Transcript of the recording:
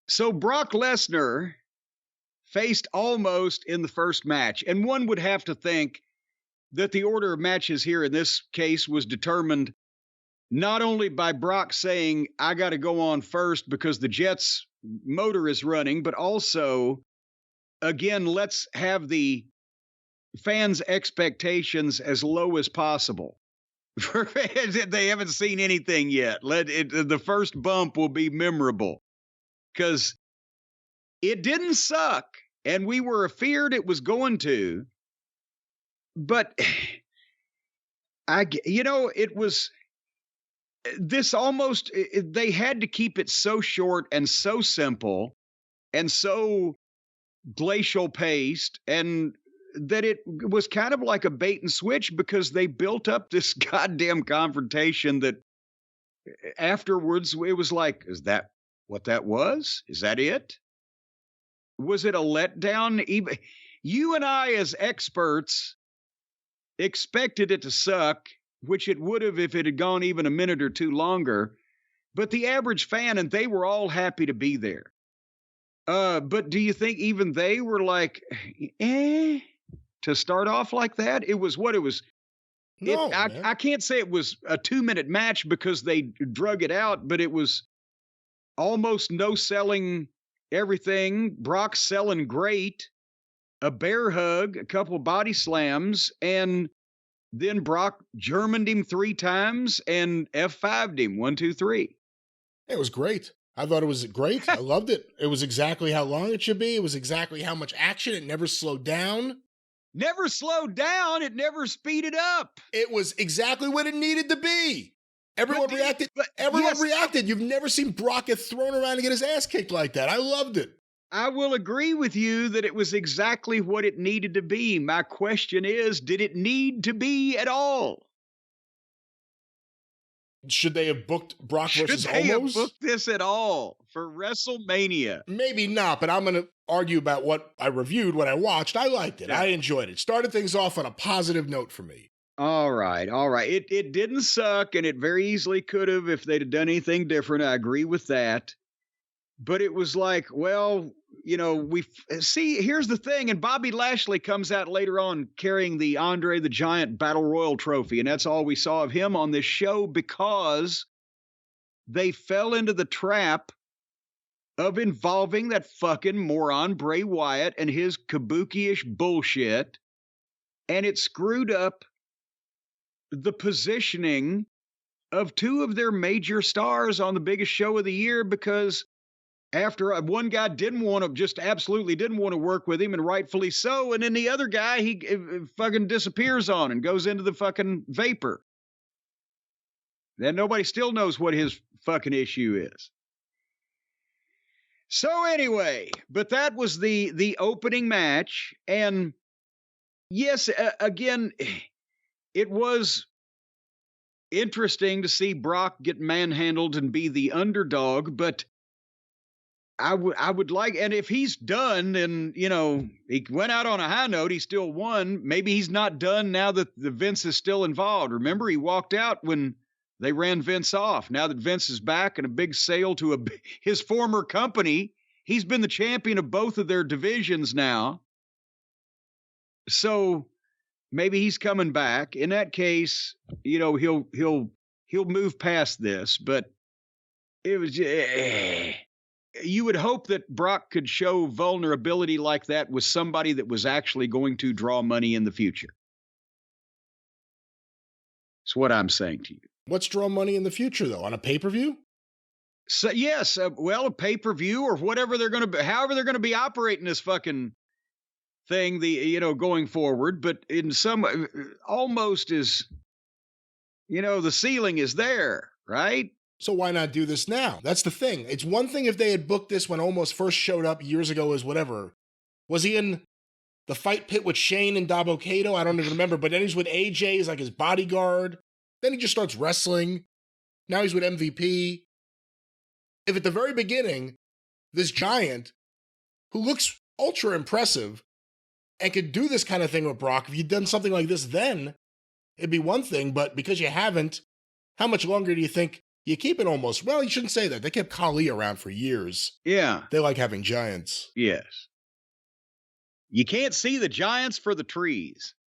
So Brock Lesnar faced Almost in the first match, and one would have to think that the order of matches here in this case was determined not only by Brock saying, I got to go on first because the Jets motor is running, but also, again, let's have the fans' expectations as low as possible. For fans, they haven't seen anything yet. The first bump will be memorable because it didn't suck, and we were afeared it was going to. But it was this almost, they had to keep it so short and so simple and so glacial paced, and that it was kind of like a bait and switch because they built up this goddamn confrontation that afterwards it was like, is that what that was? Is that it? Was it a letdown? Even you and I as experts expected it to suck, which it would have if it had gone even a minute or two longer. But the average fan, and they were all happy to be there. But do you think even they were like, to start off like that? It was what it was. No, I can't say it was a 2-minute match because they drug it out, but it was almost no selling everything. Brock selling great, a bear hug, a couple of body slams, and then Brock Germaned him 3 times and F5'd him 1, 2, 3. It was great. I thought it was great. I loved it. It was exactly how long it should be. It was exactly how much action. It never slowed down. Never slowed down. It never speeded up. It was exactly what it needed to be. Everyone reacted. Everyone reacted. You've never seen Brock get thrown around and get his ass kicked like that. I loved it. I will agree with you that it was exactly what it needed to be. My question is, did it need to be at all? Should they have booked Brock versus Omos? Should they have booked this at all for WrestleMania? Maybe not, but I'm going to argue about what I reviewed, what I watched. I liked it. Yeah. I enjoyed it. Started things off on a positive note for me. All right. It didn't suck, and it very easily could have if they'd have done anything different. I agree with that. But it was like, well, here's the thing. And Bobby Lashley comes out later on carrying the Andre the Giant Battle Royal trophy. And that's all we saw of him on this show because they fell into the trap of involving that fucking moron Bray Wyatt and his kabuki-ish bullshit. And it screwed up the positioning of 2 of their major stars on the biggest show of the year because after one guy absolutely didn't want to work with him, and rightfully so, and then the other guy, he fucking disappears on and goes into the fucking vapor. Then nobody still knows what his fucking issue is. So anyway, but that was the opening match, and yes, again, it was interesting to see Brock get manhandled and be the underdog, but I would like, and if he's done, then, he went out on a high note, he still won. Maybe he's not done now that the Vince is still involved. Remember, he walked out when they ran Vince off. Now that Vince is back and a big sale to his former company, he's been the champion of both of their divisions now. So maybe he's coming back. In that case, he'll move past this, but it was you would hope that Brock could show vulnerability like that with somebody that was actually going to draw money in the future. That's what I'm saying to you. What's draw money in the future, though? On a pay-per-view? So, yes. A pay-per-view or whatever however they're going to be operating this fucking thing, going forward. But in some, almost is, the ceiling is there, right? So why not do this now? That's the thing. It's one thing if they had booked this when Omos first showed up years ago as whatever. Was he in the fight pit with Shane and Dabo Kato? I don't even remember. But then he's with AJ as like his bodyguard. Then he just starts wrestling. Now he's with MVP. If at the very beginning, this giant who looks ultra impressive and could do this kind of thing with Brock, if you'd done something like this then, it'd be one thing. But because you haven't, how much longer do you think You keep it almost. Well, you shouldn't say that. They kept Khali around for years. Yeah. They like having giants. Yes. You can't see the giants for the trees.